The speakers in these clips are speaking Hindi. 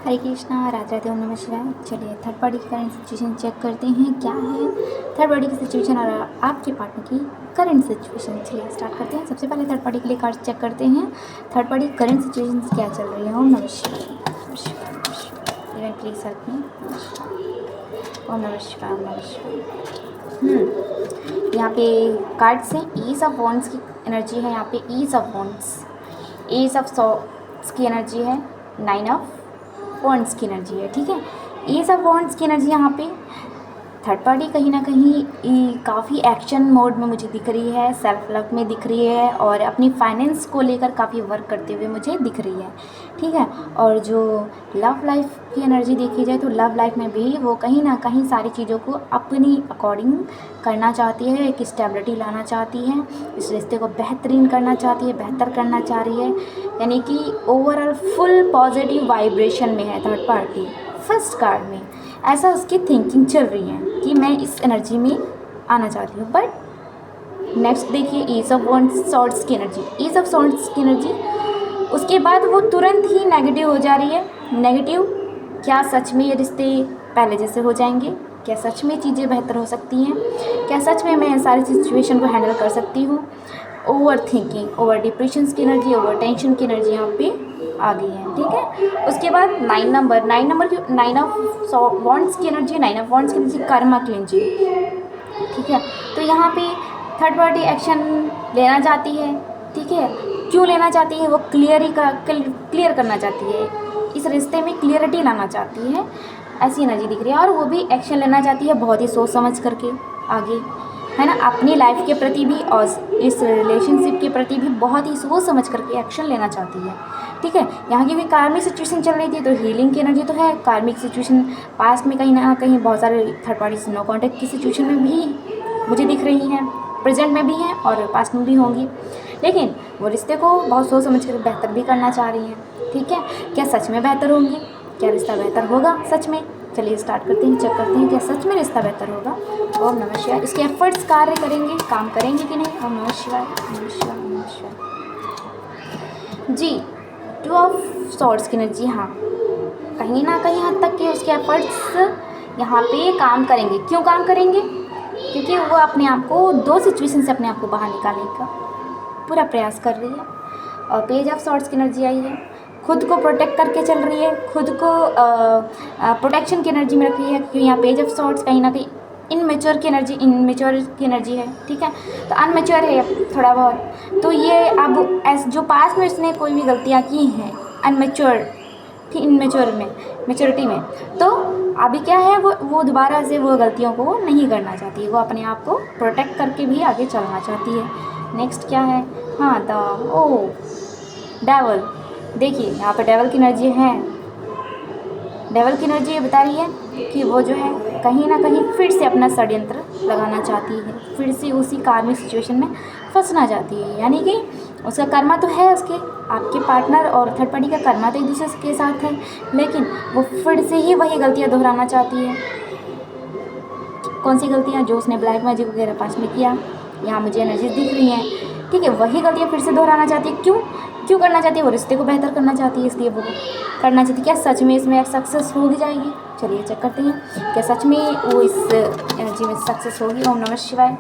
हरे कृष्णा, राधे राधे, ओम नमः शिवाय। चलिए थर्ड पार्टी की करंट सिचुएशन चेक करते हैं क्या है थर्ड पार्टी की सिचुएशन और आपके पार्टनर की करंट सिचुएशन। चलिए स्टार्ट करते हैं। सबसे पहले थर्ड पार्टी के लिए कार्ड चेक करते हैं। थर्ड पार्टी की करंट सिचुएशन क्या चल रही है। ओम नमः शिवाय, नमः शिवाय, नमः शिवाय। Even please help me. ओम नमः शिवाय, ओम नमः शिवाय। यहाँ पे कार्ड से ईज ऑफ वॉन्ड्स की एनर्जी है। यहाँ पे ace of wands, ace of swords की एनर्जी है, 9 ऑफ वॉन्ड्स की एनर्जी है। ठीक है, एज ऑफ वॉन्ड्स की एनर्जी यहाँ पे थर्ड पार्टी कहीं ना कहीं काफ़ी एक्शन मोड में मुझे दिख रही है, सेल्फ लव में दिख रही है और अपनी फाइनेंस को लेकर काफ़ी वर्क करते हुए मुझे दिख रही है। ठीक है, और जो लव लाइफ की एनर्जी देखी जाए तो लव लाइफ में भी वो कहीं ना कहीं सारी चीज़ों को अपनी अकॉर्डिंग करना चाहती है, एक स्टेबिलिटी लाना चाहती है, इस रिश्ते को बेहतरीन करना चाहती है, बेहतर करना चाह रही है। यानी कि ओवरऑल फुल पॉजिटिव वाइब्रेशन में है थर्ड पार्टी। फर्स्ट कार्ड में ऐसा उसकी थिंकिंग चल रही है कि मैं इस एनर्जी में आना चाहती हूँ। बट नेक्स्ट देखिए ईज ऑफ सॉर्ड्स की एनर्जी, ईज ऑफ सॉर्ड्स की एनर्जी उसके बाद वो तुरंत ही नेगेटिव हो जा रही है। नेगेटिव, क्या सच में ये रिश्ते पहले जैसे हो जाएंगे? क्या सच में चीज़ें बेहतर हो सकती हैं? क्या सच में मैं सारी सिचुएशन को हैंडल कर सकती हूँ? ओवर थिंकिंग, ओवर डिप्रेशन की एनर्जी, ओवर टेंशन की एनर्जी यहाँ पे आ गई है। ठीक है, उसके बाद 9 नंबर की 9 ऑफ वॉन्ड्स की एनर्जी, 9 ऑफ वॉन्ड्स की एनर्जी कर्मा क्लिंजिंग। ठीक है, तो यहाँ पे थर्ड पार्टी एक्शन लेना चाहती है। ठीक है, क्यों लेना चाहती है? वो क्लियर करना चाहती है, इस रिश्ते में क्लियरिटी लाना चाहती है, ऐसी एनर्जी दिख रही है। और वो भी एक्शन लेना चाहती है बहुत ही सोच समझ करके आगे, है ना, अपनी लाइफ के प्रति भी और इस रिलेशनशिप के प्रति भी बहुत ही सोच समझ करके एक्शन लेना चाहती है। ठीक है, यहाँ की भी कार्मिक सिचुएशन चल रही थी तो हीलिंग की एनर्जी तो है। कार्मिक सिचुएशन पास्ट में कहीं ना कहीं बहुत सारे थर्ड पार्टी से नो कॉन्टैक्ट की सिचुएशन में भी मुझे दिख रही हैं, प्रेजेंट में भी हैं और पास्ट में भी होंगी। लेकिन वो रिश्ते को बहुत सोच समझ कर बेहतर भी करना चाह रही हैं। ठीक है, क्या सच में बेहतर होंगी? क्या रिश्ता बेहतर होगा सच में? चलिए स्टार्ट करते हैं, चेक करते हैं क्या सच में रिश्ता बेहतर होगा। ओम नमः शिवाय। इसके एफर्ट्स कार्य करेंगे, काम करेंगे कि नहीं? ओम नमः शिवाय, नमः शिवाय, नमः शिवाय। जी, 2 ऑफ सॉर्ड्स की एनर्जी, हाँ, कहीं ना कहीं हद तक के उसके एफर्ट्स यहाँ पे काम करेंगे। क्यों काम करेंगे? क्योंकि वो अपने आप को 2 सिचुएशन से अपने आप को बाहर निकालने का पूरा प्रयास कर रही है। और पेज ऑफ सॉर्ड्स की एनर्जी आई है, खुद को प्रोटेक्ट करके चल रही है, खुद को प्रोटेक्शन की एनर्जी में रख रही है। क्योंकि यहाँ पेज ऑफ सॉर्ड्स कहीं ना कहीं इनमेच्योर की एनर्जी है। ठीक है, तो अनमेच्योर है थोड़ा बहुत। तो ये अब जो पास्ट में उसने कोई भी गलतियाँ की हैं अनमेच्योर थी, मेच्योरिटी में, तो अभी क्या है, वो दोबारा से वो गलतियों को नहीं करना चाहती, वो अपने आप को प्रोटेक्ट करके भी आगे चलना चाहती है। नेक्स्ट क्या है? हाँ, डेवल। देखिए यहाँ पे डेवल की एनर्जी है। डेवल की एनर्जी ये बता रही है कि वो जो है कहीं ना कहीं फिर से अपना षड्यंत्र लगाना चाहती है, फिर से उसी कार्मिक सिचुएशन में फंसना चाहती है। यानी कि उसका कर्मा तो है, उसके आपके पार्टनर और थर्ड पार्टी का कर्मा तो एक दूसरे के साथ है, लेकिन वो फिर से ही वही गलतियाँ दोहराना चाहती है। कौन सी गलतियाँ? जो उसने ब्लैक मैजिक वगैरह पास में किया, यहाँ मुझे एनर्जीज दिख रही हैं। ठीक है, वही गलतियाँ फिर से दोहराना चाहती है। क्यों करना चाहती है? वो रिश्ते को बेहतर करना चाहती है, इसलिए वो करना चाहती है। क्या सच में इसमें सक्सेस हो जाएगी? चलिए चेक करते हैं क्या सच में वो इस एनर्जी में सक्सेस होगी। ओम नमः शिवाय।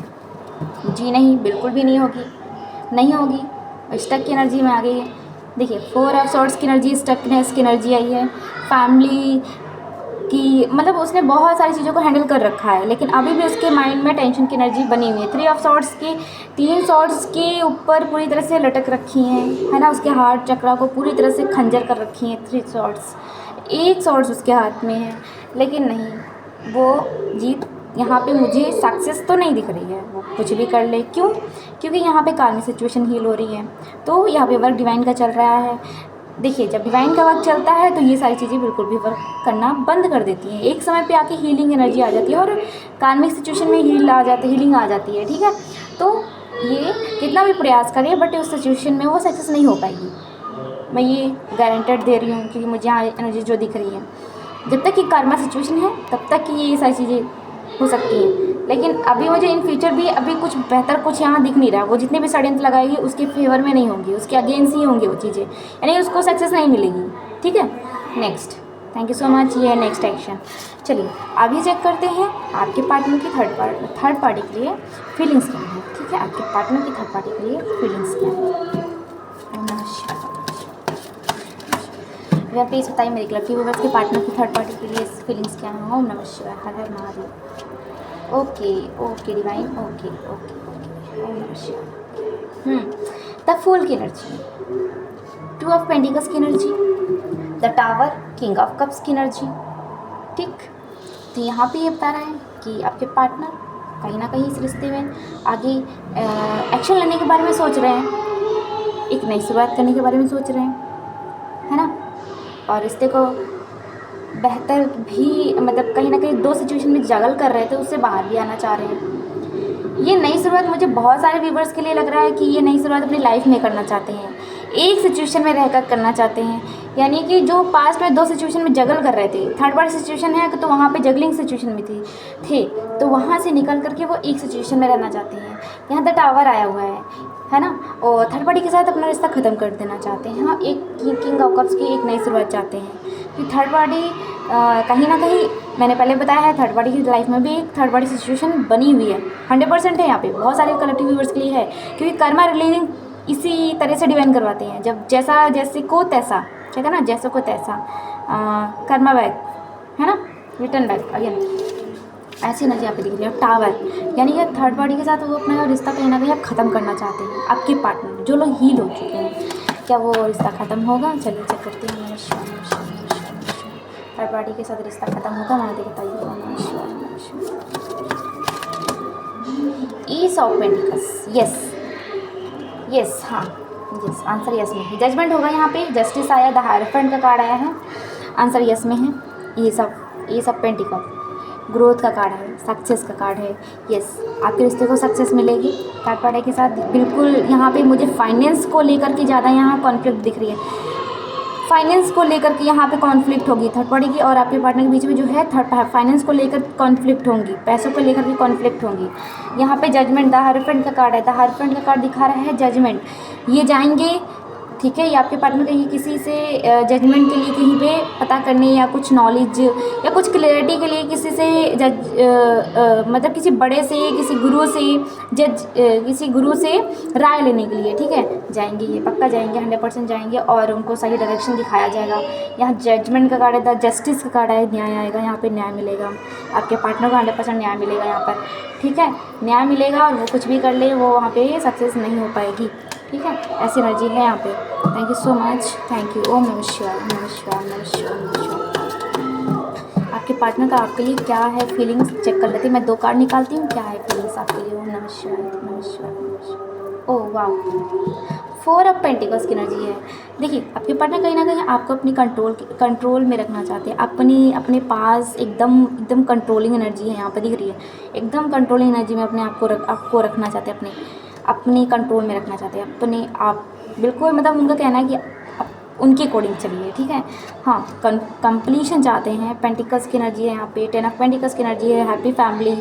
जी नहीं, बिल्कुल भी नहीं होगी, नहीं होगी। स्टक की एनर्जी में आ गई है। देखिए 4 ऑफ सॉर्ड्स की एनर्जी, स्टकनेस की एनर्जी आई है। फैमिली कि मतलब उसने बहुत सारी चीज़ों को हैंडल कर रखा है, लेकिन अभी भी उसके माइंड में टेंशन की एनर्जी बनी हुई है। 3 ऑफ सॉर्ड्स के 3 सॉर्ड्स के ऊपर पूरी तरह से लटक रखी हैं, है ना, उसके हार्ट चक्रा को पूरी तरह से खंजर कर रखी हैं 3 सॉर्ड्स। 1 सॉर्ड्स उसके हाथ में है, लेकिन नहीं, वो जीत यहाँ पे मुझे सक्सेस तो नहीं दिख रही है। वो कुछ भी कर ले, क्यों? क्योंकि यहाँ पे कार्मिक सिचुएशन हील हो रही है, तो यहाँ पे वर्क डिवाइन का चल रहा है। देखिए जब डिवाइन का वर्क चलता है तो ये सारी चीज़ें बिल्कुल भी वर्क करना बंद कर देती हैं। एक समय पे आके हीलिंग एनर्जी आ जाती है और कार्मिक सिचुएशन में हीलिंग आ जाती है। ठीक है, तो ये कितना भी प्रयास करे बट उस सिचुएशन में वो सक्सेस नहीं हो पाएगी, मैं ये गारंटेड दे रही हूँ। क्योंकि मुझे यहाँ एनर्जी जो दिख रही है, जब तक कि कर्मा सिचुएशन है तब तक कि ये सारी चीज़ें हो सकती हैं। लेकिन अभी मुझे इन फ्यूचर भी अभी कुछ बेहतर कुछ यहाँ दिख नहीं रहा। वो जितने भी षड्यंत्र लगाएगी उसके फेवर में नहीं होंगी, उसके अगेंस्ट ही होंगी वो चीज़ें, यानी उसको सक्सेस नहीं मिलेगी। ठीक है, next thank you so much. ये है नेक्स्ट एक्शन। चलिए आगे चेक करते हैं आपके पार्टनर की थर्ड पार्टी के लिए फीलिंग्स क्या है। ठीक है, आपके पार्टनर की थर्ड पार्टी के लिए फीलिंग्स क्या है। भैया प्लीज़ बताइए मेरे लकी व्यूअर्स के पार्टनर की थर्ड पार्टी के लिए फीलिंग्स क्या है। ओम नमः शिवाय, हर हर महादेव। ओके डिवाइन, ओके ओम नमः शिवाय। द फूल की एनर्जी, 2 ऑफ पेंटिकल्स की energy, the tower, king of cups की एनर्जी। ठीक, तो यहाँ पे ये बता रहा है कि आपके पार्टनर कहीं ना कहीं इस रिश्ते में आगे एक्शन लेने के बारे में सोच रहे हैं, एक नई शुरुआत करने के बारे में सोच रहे हैं, है ना। और रिश्ते को बेहतर भी मतलब कहीं ना कहीं 2 सिचुएशन में जगल कर रहे थे, उससे बाहर भी आना चाह रहे हैं। ये नई शुरुआत मुझे बहुत सारे व्यूवर्स के लिए लग रहा है कि ये नई शुरुआत अपनी लाइफ में करना चाहते हैं, एक सिचुएशन में रहकर करना चाहते हैं। यानी कि जो पास्ट में 2 सिचुएशन में जगल कर रहे थे, थर्ड पार्टी सिचुएशन है तो वहाँ पे जगलिंग सिचुएशन में थे तो वहाँ से निकल करके वो एक सिचुएशन में रहना चाहते हैं। यहाँ द टावर आया हुआ है ना। और थर्ड पार्टी के साथ अपना रिश्ता ख़त्म कर देना चाहते हैं। हाँ, एक किंग ऑफ कप्स की एक नई शुरुआत चाहते हैं कि थर्ड पार्टी कहीं ना कहीं मैंने पहले बताया है थर्ड पार्टी की लाइफ में भी एक थर्ड पार्टी सिचुएशन बनी हुई है, 100% है। यहाँ पे बहुत सारे कलेक्टिव व्यूअर्स के लिए है, क्योंकि कर्मा रिलेटिंग इसी तरह से डिवाइन करवाते हैं। जब जैसे को तैसा, कहते हैं ना, जैसे को तैसा कर्मा बैक, है ना, रिटर्न बैक अगेन। ऐसी एनर्जी यहाँ पे दिख रही है। टावर यानी कि थर्ड पार्टी के साथ वो अपना रिश्ता कहीं ना कहीं आप ख़त्म करना चाहते हैं। आपके पार्टनर जो लोग हील हो चुके हैं, क्या वो रिश्ता ख़त्म होगा? चलिए चेक करते हैं। थर्ड पार्टी के साथ रिश्ता ख़त्म होगा, महादेव बताइए। ईस ऑफ पेंटिकल्स, यस, हाँ यस, आंसर यस में है। जजमेंट होगा यहाँ पे, जस्टिस आया, द हायरफेंट का कार्ड आया है, आंसर यस में है। ये सब पेंटिकल ग्रोथ का कार्ड है, सक्सेस का कार्ड है। यस, आपके रिश्ते को सक्सेस मिलेगी थर्ड पार्टी के साथ। बिल्कुल यहाँ पे मुझे फाइनेंस को लेकर के ज़्यादा यहाँ कॉन्फ्लिक्ट दिख रही है। फाइनेंस को लेकर के यहाँ पे कॉन्फ्लिक्ट होगी थर्ड पार्टी की और आपके पार्टनर के बीच में जो है फाइनेंस को लेकर कॉन्फ्लिक्ट होंगी, पैसों को लेकर के कॉन्फ्लिक्ट होंगी। यहाँ पे जजमेंट, द हायरफेंट का कार्ड है, द हायरफेंट का कार्ड दिखा रहा है जजमेंट। ये जाएंगे, ठीक है, ये आपके पार्टनर कहीं किसी से जजमेंट के लिए कहीं पे पता करने या कुछ नॉलेज या कुछ क्लैरिटी के लिए किसी से मतलब किसी बड़े से, किसी गुरु से राय लेने के लिए, ठीक है, जाएंगे। ये पक्का जाएंगे, 100% जाएंगे और उनको सही डायरेक्शन दिखाया जाएगा। यहाँ जजमेंट का कार्ड है, जस्टिस का कार्ड है, न्याय आएगा, यहाँ पे न्याय मिलेगा। आपके पार्टनर को 100% न्याय मिलेगा यहाँ पर, ठीक है, न्याय मिलेगा। और वो कुछ भी कर ले, वो वहाँ पे सक्सेस नहीं हो पाएगी, ठीक है। ऐसी एनर्जी है यहाँ पे। Thank you so much, thank you. ओम नमः शिवाय, नमः शिवाय, नमः शिवाय, नमः शिवाय। आपके पार्टनर का आपके लिए क्या है फीलिंग्स चेक कर लेती हूँ। मैं 2 कार्ड निकालती हूँ, क्या है फीलिंग्स आपके लिए। ओम नमः शिवाय, नमः शिवाय, नमः शिवाय। ओह वाह, 4 ऑफ पेंटिकल्स की एनर्जी है। देखिए, आपके पार्टनर कहीं ना कहीं आपको अपनी कंट्रोल में रखना चाहते हैं। अपने पास एकदम कंट्रोलिंग एनर्जी है यहाँ पर दिख रही है। एकदम कंट्रोलिंग एनर्जी में अपने आपको रखना चाहते हैं, अपने कंट्रोल में रखना चाहते हैं अपने आप। बिल्कुल, मतलब उनका कहना है कि उनके अकॉर्डिंग चलिए, ठीक है। हाँ, कंप्लीशन चाहते हैं। पेंटिकल्स की एनर्जी है यहाँ पे, 10 ऑफ पेंटिकल्स की एनर्जी है। Happy family,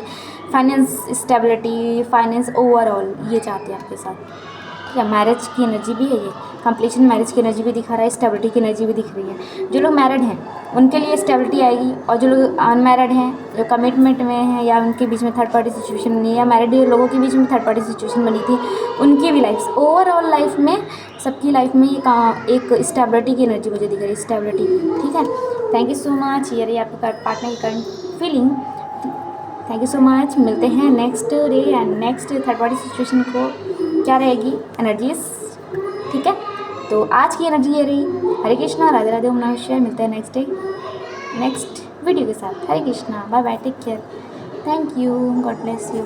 finance stability, finance overall ये चाहते हैं आपके साथ, ठीक है। मैरिज की एनर्जी भी है ये, कंप्लीशन मैरिज की एनर्जी भी दिखा रहा है, स्टेबिलिटी की एनर्जी भी दिख रही है। जो लोग मैरिड हैं उनके लिए स्टेबिलिटी आएगी, और जो लोग अनमैरिड हैं, जो कमिटमेंट में हैं या उनके बीच में थर्ड पार्टी सिचुएशन बनी है, या मैरिड लोगों के बीच में थर्ड पार्टी सिचुएशन बनी थी, उनकी भी लाइफ, ओवरऑल लाइफ में, सबकी लाइफ में ये एक स्टेबिलिटी की एनर्जी मुझे दिख रही है, स्टेबिलिटी, ठीक है। Thank you so much. ये रही आपका पार्टनर की current feeling. Thank you so much. मिलते हैं next day and next third party situation को क्या रहेगी एनर्जीज, ठीक है। तो आज की एनर्जी ये रही। हरे कृष्णा, राधे राधे, ओम नमः शिवाय। मिलते हैं नेक्स्ट डे नेक्स्ट वीडियो के साथ। Hare Krishna, bye bye, take care, thank you, God bless you.